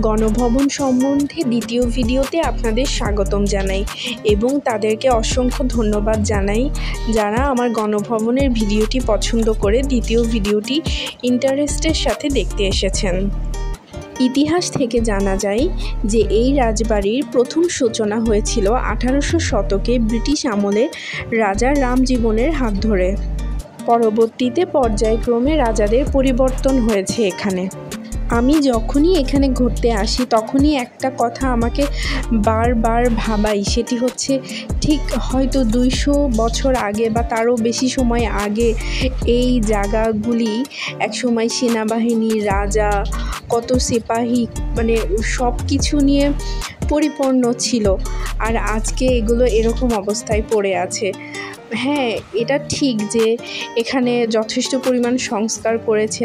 গণভবন সম্বন্ধে দ্বিতীয় ভিডিওতে আপনাদের স্বাগতম জানাই এবং তাদেরকে অসংখ্য ধন্যবাদ জানাই যারা আমার গণভবনের ভিডিওটি পছন্দ করে দ্বিতীয় ভিডিওটি ইন্টারেস্টের সাথে দেখতে এসেছেন। ইতিহাস থেকে জানা যায় যে এই রাজবাড়ির প্রথম সূচনা হয়েছিল 1800 শতকে ব্রিটিশ আমলে রাজা রামজীবনের হাত ধরে। পরবর্তীতে পর্যায়ক্রমে রাজাদের পরিবর্তন হয়েছে এখানে। আমি যখনই এখানে ঘুরতে আসি তখনই একটা কথা আমাকে বারবার ভাবাই, সেটি হচ্ছে ঠিক হয়তো 200 বছর আগে বা তারও বেশি সময় আগে এই জায়গাগুলি একসময় সেনাবাহিনী, রাজা, কত সিপাহী মানে সব কিছু নিয়ে পরিপূর্ণ ছিল, আর আজকে এগুলো এরকম অবস্থায় পড়ে আছে। হ্যাঁ, এটা ঠিক যে এখানে যথেষ্ট পরিমাণ সংস্কার করেছে।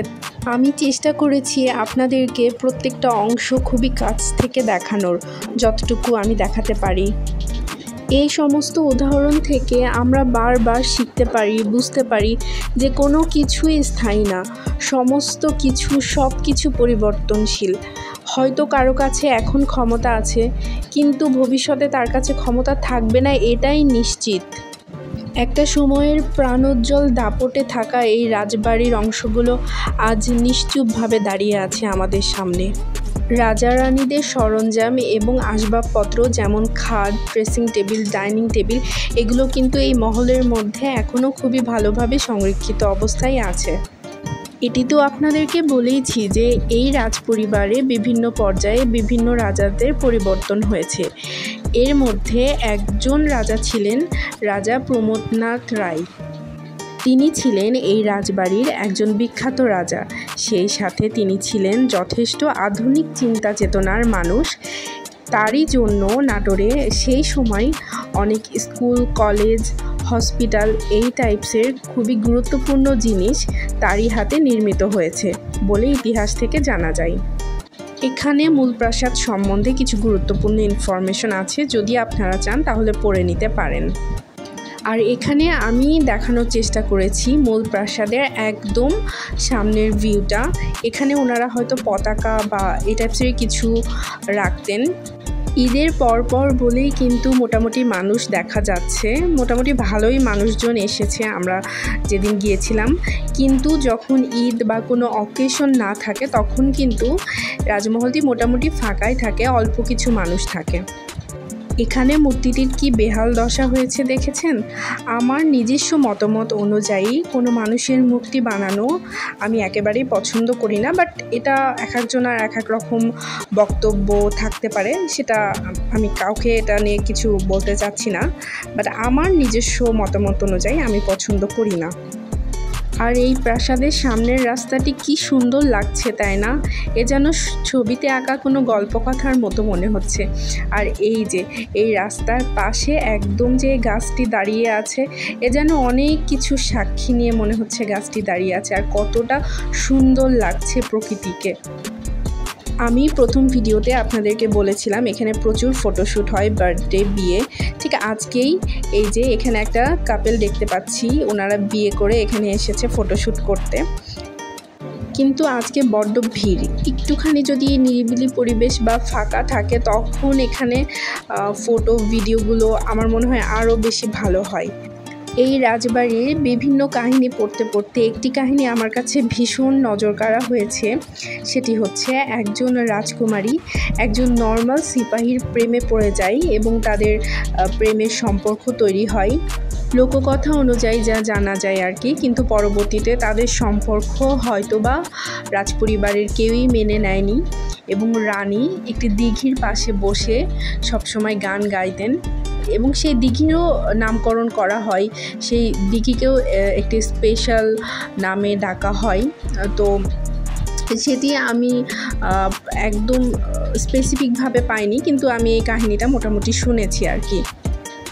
আমি চেষ্টা করেছি আপনাদেরকে প্রত্যেকটা অংশ খুবই কাছ থেকে দেখানোর, যতটুকু আমি দেখাতে পারি। এই সমস্ত উদাহরণ থেকে আমরা বারবার শিখতে পারি, বুঝতে পারি যে কোনো কিছুই স্থায়ী না, সমস্ত কিছু সব কিছু পরিবর্তনশীল। হয়তো কারো কাছে এখন ক্ষমতা আছে, কিন্তু ভবিষ্যতে তার কাছে ক্ষমতা থাকবে না, এটাই নিশ্চিত। একটা সময়ের প্রাণোজ্জ্বল দাপটে থাকা এই রাজবাড়ির অংশগুলো আজ নিশ্চুপভাবে দাঁড়িয়ে আছে আমাদের সামনে। রাজা রানীদের সরঞ্জাম এবং আসবাবপত্র যেমন খাট, ড্রেসিং টেবিল, ডাইনিং টেবিল এগুলো কিন্তু এই মহলের মধ্যে এখনও খুবই ভালোভাবে সংরক্ষিত অবস্থায় আছে। এটি তো আপনাদেরকে বলেইছি যে এই রাজপরিবারে বিভিন্ন পর্যায়ে বিভিন্ন রাজাদের পরিবর্তন হয়েছে। এর মধ্যে একজন রাজা ছিলেন রাজা প্রমোদনাথ রায়। তিনি ছিলেন এই রাজবাড়ির একজন বিখ্যাত রাজা, সেই সাথে তিনি ছিলেন যথেষ্ট আধুনিক চিন্তা চেতনার মানুষ। তারই জন্য নাটোরে সেই সময় অনেক স্কুল, কলেজ, হসপিটাল এই টাইপসের খুবই গুরুত্বপূর্ণ জিনিস তারই হাতে নির্মিত হয়েছে বলে ইতিহাস থেকে জানা যায়। এখানে মূল প্রাসাদ সম্বন্ধে কিছু গুরুত্বপূর্ণ ইনফরমেশন আছে, যদি আপনারা চান তাহলে পড়ে নিতে পারেন। আর এখানে আমি দেখানোর চেষ্টা করেছি মূল প্রাসাদের একদম সামনের ভিউটা। এখানে ওনারা হয়তো পতাকা বা এই টাইপসের কিছু রাখতেন। ঈদের পরপর বলেই কিন্তু মোটামুটি মানুষ দেখা যাচ্ছে, মোটামুটি ভালোই মানুষজন এসেছে আমরা যেদিন গিয়েছিলাম। কিন্তু যখন ঈদ বা কোনো অকেশন না থাকে তখন কিন্তু রাজমহলটি মোটামুটি ফাঁকাই থাকে, অল্প কিছু মানুষ থাকে। এখানে মূর্তিটির কি বেহাল দশা হয়েছে দেখেছেন? আমার নিজস্ব মতামত অনুযায়ী কোনো মানুষের মূর্তি বানানো আমি একেবারেই পছন্দ করি না, বাট এটা এক একজনের এক এক রকম বক্তব্য থাকতে পারে, সেটা আমি কাউকে এটা নিয়ে কিছু বলতে চাচ্ছি না, বাট আমার নিজস্ব মতামত অনুযায়ী আমি পছন্দ করি না। আর এই প্রাসাদের সামনের রাস্তাটি কি সুন্দর লাগছে, তাই না? এ যেন ছবিতে আঁকা কোনো গল্পকথার মতো মনে হচ্ছে। আর এই যে এই রাস্তার পাশে একদম যে গাছটি দাঁড়িয়ে আছে, এ যেন অনেক কিছু সাক্ষী নিয়ে মনে হচ্ছে গাছটি দাঁড়িয়ে আছে, আর কতটা সুন্দর লাগছে প্রকৃতিকে। আমি প্রথম ভিডিওতে আপনাদেরকে বলেছিলাম এখানে প্রচুর ফটোশ্যুট হয়, বার্থডে, বিয়ে। ঠিক আজকেই এই যে এখানে একটা কাপল দেখতে পাচ্ছি, ওনারা বিয়ে করে এখানে এসেছে ফটোশ্যুট করতে। কিন্তু আজকে বড্ড ভিড়, একটুখানি যদি নিরিবিলি পরিবেশ বা ফাঁকা থাকে তখন এখানে ফটো ভিডিওগুলো আমার মনে হয় আরও বেশি ভালো হয়। এই রাজবাড়ির বিভিন্ন কাহিনী পড়তে পড়তে একটি কাহিনী আমার কাছে ভীষণ নজরকাড়া হয়েছে, সেটি হচ্ছে একজন রাজকুমারী একজন নর্মাল সিপাহীর প্রেমে পড়ে যায় এবং তাদের প্রেমের সম্পর্ক তৈরি হয় লোককথা অনুযায়ী, যা জানা যায় আর কি। কিন্তু পরবর্তীতে তাদের সম্পর্ক হয়তোবা রাজপরিবারের কেউই মেনে নেয়নি এবং রানী একটি দিঘির পাশে বসে সবসময় গান গাইতেন এবং সেই দিঘিরও নামকরণ করা হয়, সেই দিঘিকেও একটি স্পেশাল নামে ডাকা হয়। তো সেটি আমি একদম স্পেসিফিকভাবে পাইনি, কিন্তু আমি এই কাহিনীটা মোটামুটি শুনেছি আর কি।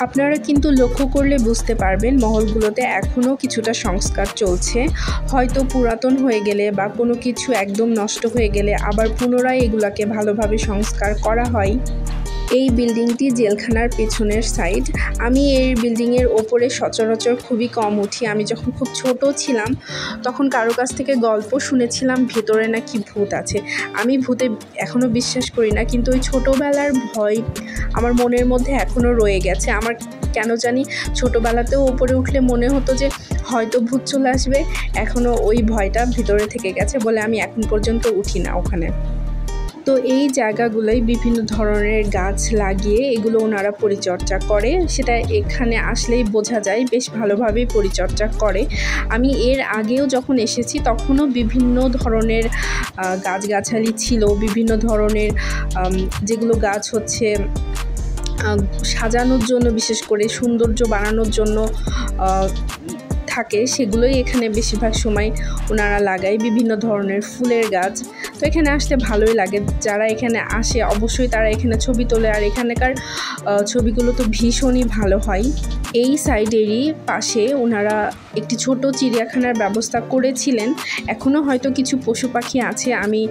আপনারা কিন্তু লক্ষ্য করলে বুঝতে পারবেন মহলগুলোতে এখনও কিছুটা সংস্কার চলছে। হয়তো পুরাতন হয়ে গেলে বা কোনো কিছু একদম নষ্ট হয়ে গেলে আবার পুনরায় এগুলোকে ভালোভাবে সংস্কার করা হয়। এই বিল্ডিংটি জেলখানার পেছনের সাইড। আমি এই বিল্ডিংয়ের ওপরে সচরাচর খুবই কম উঠি। আমি যখন খুব ছোট ছিলাম তখন কারো কাছ থেকে গল্প শুনেছিলাম ভেতরে নাকি ভূত আছে। আমি ভূতে এখনও বিশ্বাস করি না, কিন্তু ওই ছোটোবেলার ভয় আমার মনের মধ্যে এখনও রয়ে গেছে। আমার কেন জানি ছোটোবেলাতেও ওপরে উঠলে মনে হতো যে হয়তো ভূত চলে আসবে, এখনও ওই ভয়টা ভিতরে থেকে গেছে বলে আমি এখন পর্যন্ত উঠি না ওখানে। তো এই জায়গাগুলোই বিভিন্ন ধরনের গাছ লাগিয়ে এগুলো ওনারা পরিচর্যা করে, সেটা এখানে আসলেই বোঝা যায়, বেশ ভালোভাবেই পরিচর্যা করে। আমি এর আগেও যখন এসেছি তখনও বিভিন্ন ধরনের গাছগাছালি ছিল, বিভিন্ন ধরনের যেগুলো গাছ হচ্ছে সাজানোর জন্য, বিশেষ করে সৌন্দর্য বাড়ানোর জন্য থাকে, সেগুলোই এখানে বেশিরভাগ সময় ওনারা লাগায়, বিভিন্ন ধরনের ফুলের গাছ। তো এখানে আসতে ভালোই লাগে, যারা এখানে আসে অবশ্যই তারা এখানে ছবি তোলে, আর এখানকার ছবিগুলো তো ভীষণই ভালো হয়। এই সাইডেরই পাশে ওনারা একটি ছোট চিড়িয়াখানার ব্যবস্থা করেছিলেন, এখনও হয়তো কিছু পশু পাখি আছে। আমি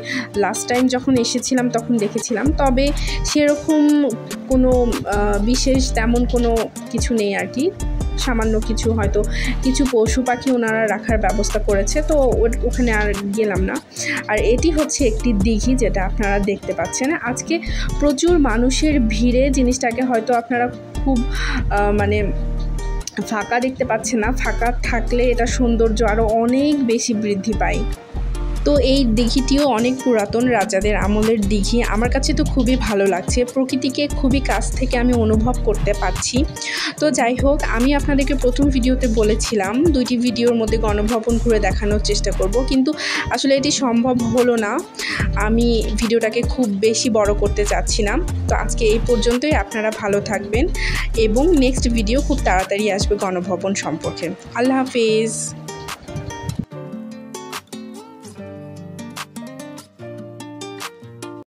লাস্ট টাইম যখন এসেছিলাম তখন দেখেছিলাম, তবে সেরকম কোনো বিশেষ তেমন কোনো কিছু নেই আর কি, সামান্য কিছু হয়তো কিছু পশু পাখি ওনারা রাখার ব্যবস্থা করেছে, তো ওখানে আর গেলাম না। আর এটি হচ্ছে একটি দিঘি, যেটা আপনারা দেখতে পাচ্ছেন। আজকে প্রচুর মানুষের ভিড়ে জিনিসটাকে হয়তো আপনারা খুব মানে ফাঁকা দেখতে পাচ্ছেন না, ফাঁকা থাকলে এটা সৌন্দর্য আরও অনেক বেশি বৃদ্ধি পায়। তো এই দিঘিটিও অনেক পুরাতন, রাজাদের আমলের দিঘি। আমার কাছে তো খুবই ভালো লাগছে, প্রকৃতিকে খুবই কাছ থেকে আমি অনুভব করতে পারছি। তো যাই হোক, আমি আপনাদেরকে প্রথম ভিডিওতে বলেছিলাম 2টি ভিডিওর মধ্যে গণভবন ঘুরে দেখানোর চেষ্টা করব, কিন্তু আসলে এটি সম্ভব হলো না। আমি ভিডিওটাকে খুব বেশি বড় করতে চাচ্ছি না। তো আজকে এই পর্যন্তই। আপনারা ভালো থাকবেন এবং নেক্সট ভিডিও খুব তাড়াতাড়ি আসবে গণভবন সম্পর্কে। আল্লাহ হাফেজ।